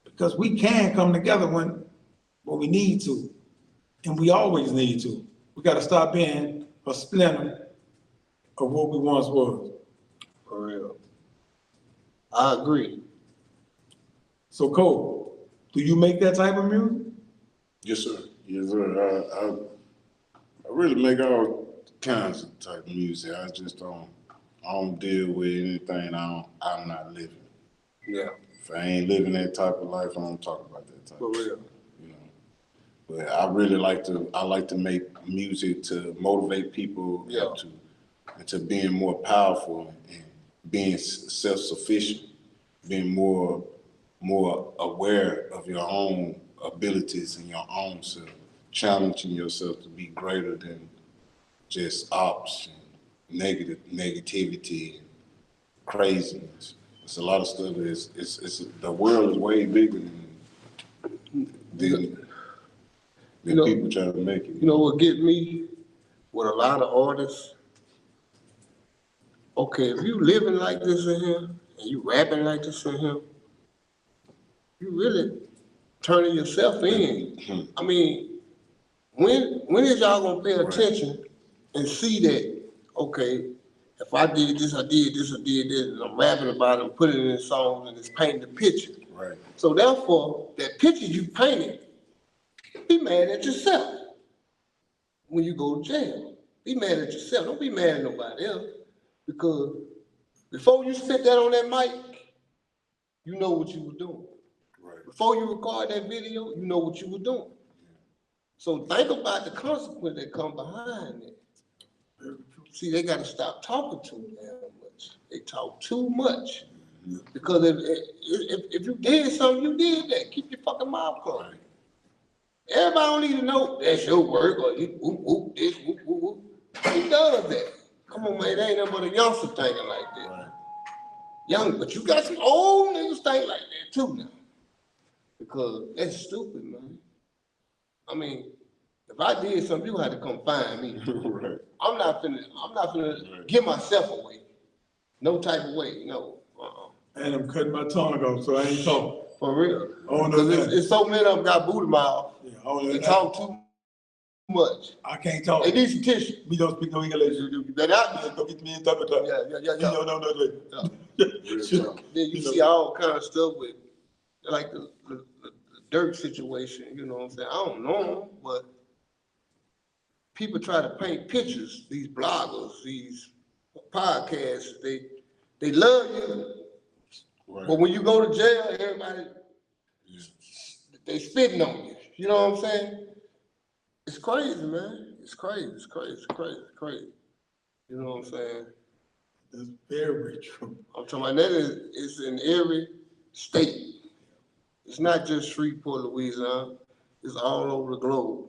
Because we can come together when we need to, and we always need to. We gotta stop being a splinter of what we once was. For real. I agree. So Cole, do you make that type of music? Yes, sir. Yes, sir. I really make all kinds of type of music. I just I don't deal with anything I'm not living. Yeah. If I ain't living that type of life, I don't talk about that type For of shit, real. you know. But I really like to make music to motivate people Yeah. to being more powerful and being self-sufficient, being more aware of your own abilities and your own self, challenging yourself to be greater than just ops and negativity and craziness. It's a lot of stuff. It's the world is way bigger than You know- people try to make it. You know what get me with a lot of artists? Okay, if you living like this in here and you rapping like this in here, you really turning yourself in. I mean, when is y'all gonna pay attention and see that, okay, if I did this, I did this, I did this, and I'm rapping about it and putting it in songs and it's painting the picture. Right. So therefore, that picture you painted, be mad at yourself when you go to jail. Be mad at yourself. Don't be mad at nobody else. Because before you sit down on that mic, you know what you were doing. Right. Before you record that video, you know what you were doing. So think about the consequence that come behind it. See, they got to stop talking too damn much. They talk too much. Because if you did something, you did that. Keep your fucking mouth closed. Everybody don't need to know that's your work or you whoop whoop this whoop whoop whoop. Who does that? Come on, man, they ain't nothing but a youngster thinking like that. Right. Young, but you got some old niggas think like that too now. Because that's stupid, man. I mean, if I did something, you had to come find me. Right. I'm not finna give myself away. No type of way, no. And I'm cutting my tongue off, so I ain't talking. For real. Oh, no, Because it's so many of them got booty mouth. Yeah, oh, They that- talk too much. I can't talk. They need some tissue. We don't speak no English. You better not. Go get me in double talk. Yeah. No. Then you see all kind of stuff with, like the Dirk situation, you know what I'm saying? I don't know him, but people try to paint pictures, these bloggers, these podcasts, they love you, Right. but when you go to jail, everybody, they spitting on you, you know what I'm saying? It's crazy, man. It's crazy. You know what I'm saying? That's very true. I'm talking about that it's in every state. It's not just Shreveport, Louisiana. It's all over the globe.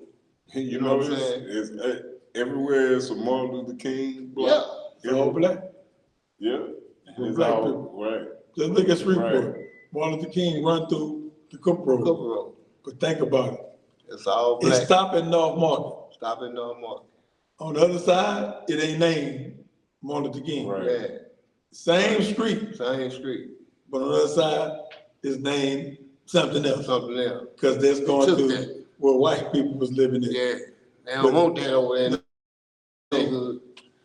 You know, what I'm saying? it's everywhere. It's a Martin Luther King block. It's all black. Yeah, With it's black all people. right. Just look at Shreveport. Right. Martin Luther King run through the Cook Road. Cook Road. But think about it. It's all It's black. stopping North Market. Stop it no more. On the other side, it ain't named Martin Luther King. Right. Yeah, Same street, same street, but on the other side, it's named something else. something else. Because that's going Took to that. where white people was living in. Yeah, they don't want that over there. Neighborhood.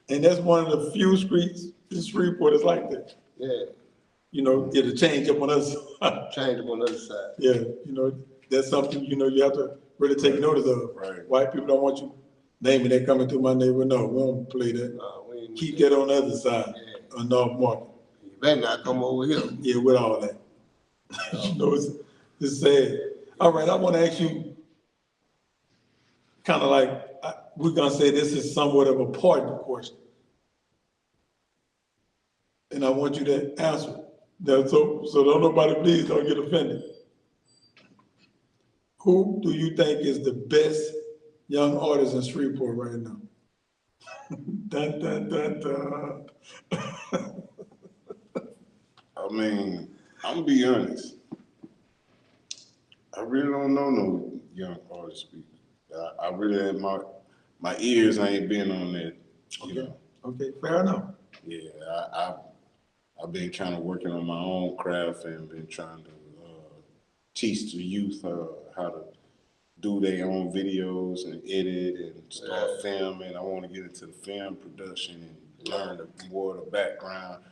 And that's one of the few streets in Shreveport is like that. Yeah, You know, it'll change up on us. change it on the other side. Yeah, you know, that's something, you know, you have to really take notice of. Right. White people don't want you naming that coming through my neighborhood. No, we don't play that. We ain't Keep with that on the other side, Yeah. on North Market. You better not come over here. Yeah, with all that. You know, it's sad. All right, I want to ask you, kind of like, we're gonna say this is somewhat of a pardon question. And I want you to answer it. Now, so don't nobody, please don't get offended. Who do you think is the best young artist in Shreveport right now? Dun, dun, dun, dun. I mean, I'm gonna be honest. I really don't know no young artist people. I really, my ears ain't been on that, you know. Okay, fair enough. Yeah, I've been kind of working on my own craft and been trying to teach the youth how to do their own videos and edit and start filming. I want to get into the film production and learn more of the background.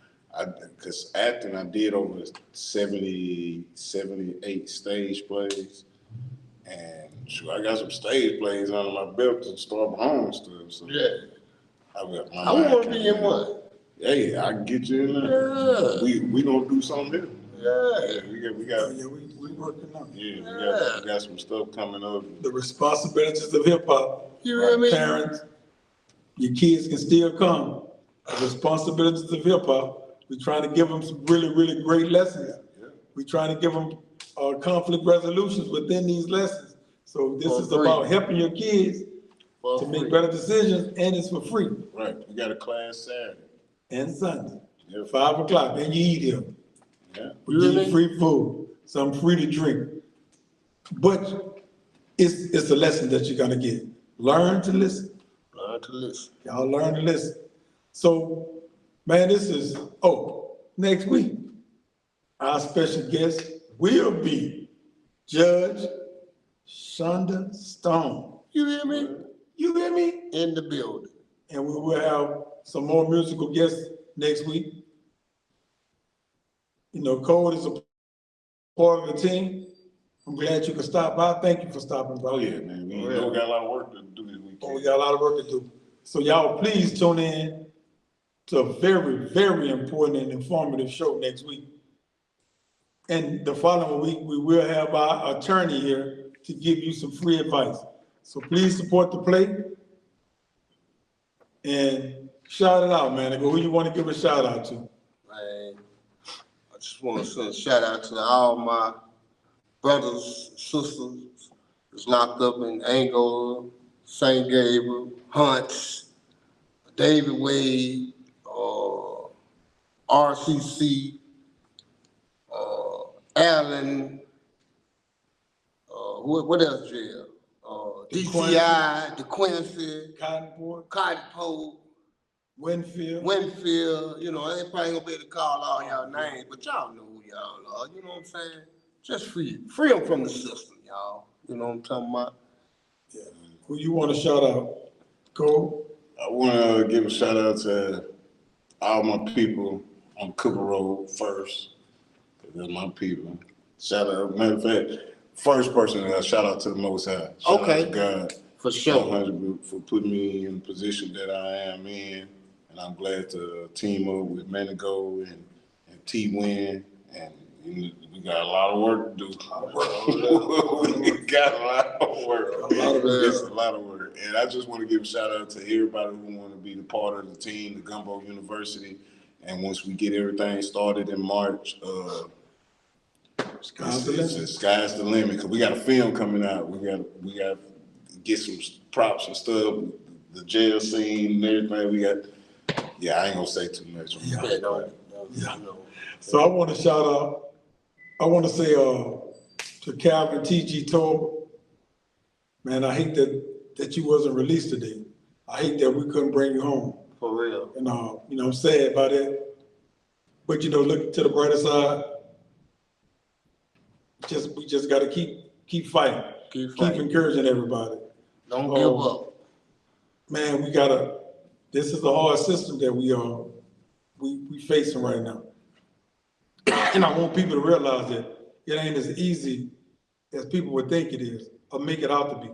Because acting, I did over 78 stage plays. And sure, I got some stage plays under my belt to start my own stuff. So Yeah, I I want to be in one. Hey, I can get you in there. Yeah. We gonna do something here. Yeah. We got Yeah, we working on it. yeah, we got some stuff coming up. The responsibilities of hip hop. You hear me? Parents, your kids can still come. The responsibilities of hip hop. We're trying to give them some really, really great lessons. We're trying to give them conflict resolutions within these lessons. So this For is free. about helping your kids For to make free. better decisions, and it's for free. Right, we got a class Saturday. And Sunday, Yeah. 5 o'clock, and you eat here. Yeah. We You give hear you me? free food, some free to drink. But it's a lesson that you're gonna get. Learn to listen. Learn to listen. Y'all learn to listen. So, man, this is, next week, our special guest will be Judge Shonda Stone. You hear me? You hear me? In the building. And we will have some more musical guests next week. You know, Code is a part of the team. I'm glad you could stop by. Thank you for stopping by. Oh yeah, man. We know we got a lot of work to do this weekend. Oh, we got a lot of work to do. So y'all please tune in to a very, very important and informative show next week. And the following week, we will have our attorney here to give you some free advice. So please support the play and shout it out, man. Who you want to give a shout out to? Man, I just want to send a shout out to all my brothers, sisters that's locked up in Angola, St. Gabriel, Hunts, David Wade, RCC, Allen, what else jail? DCI, DeQuincy, Cottonpole, Winfield, you know, I ain't probably gonna be able to call all y'all names, but y'all know who y'all are, you know what I'm saying? Just free them from the system, y'all. You know what I'm talking about? Yeah. Who you want to shout out? Cole? I want to give a shout out to all my people on Cooper Road first. They're my people. Shout out, matter of fact, first person, shout out to the Most High. Shout Okay. out to God. For sure. 100 for putting me in the position that I am in. And I'm glad to team up with Manigo and T-Win. And we got a lot of work to do. We got a lot of work. It's a lot of work. And I just want to give a shout out to everybody who want to be the part of the team, the Gumbo University. And once we get everything started in March, Sky's the limit. sky's the limit. Cause we got a film coming out. We got to get some props and stuff. The jail scene and everything. We got. Yeah, I ain't gonna say too much. Yeah. No. So I want to shout out, I want to say to Calvin T.G. Toll, man, I hate that you wasn't released today. I hate that we couldn't bring you home. For real. And, I'm sad about it. But, look to the brighter side. We just got to keep fighting. Keep Keep fighting. encouraging everybody. Don't give up. Man, this is a hard system that we facing right now. And I want people to realize that it ain't as easy as people would think it is or make it out to be.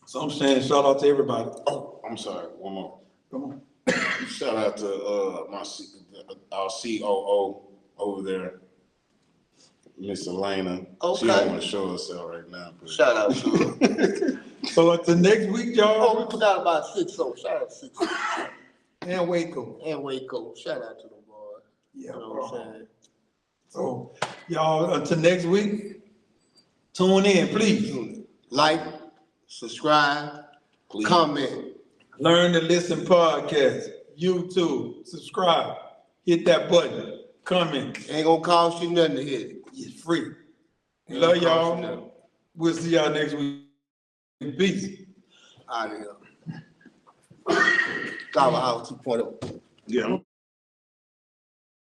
So I'm saying shout out to everybody. Oh, I'm sorry. One more. Come on. Shout out to our COO over there, Miss Elena. She Okay. don't want to show herself right now. But Shout out to her. So until next week, Oh, y'all, we forgot about 6-0. Shout out to 6 and Waco. and Waco. Shout out to them boys. Yeah, You know bro. what I'm saying? So y'all, until next week, tune in, please. Like, subscribe, please. comment. Learn to Listen podcast, YouTube, subscribe, hit that button, comment. Ain't gonna cost you nothing to hit it. It's free. Ain't Love gonna cost you nothing. y'all. We'll see y'all next week. Peace. Out of here. Dollar House 2.0. Yeah.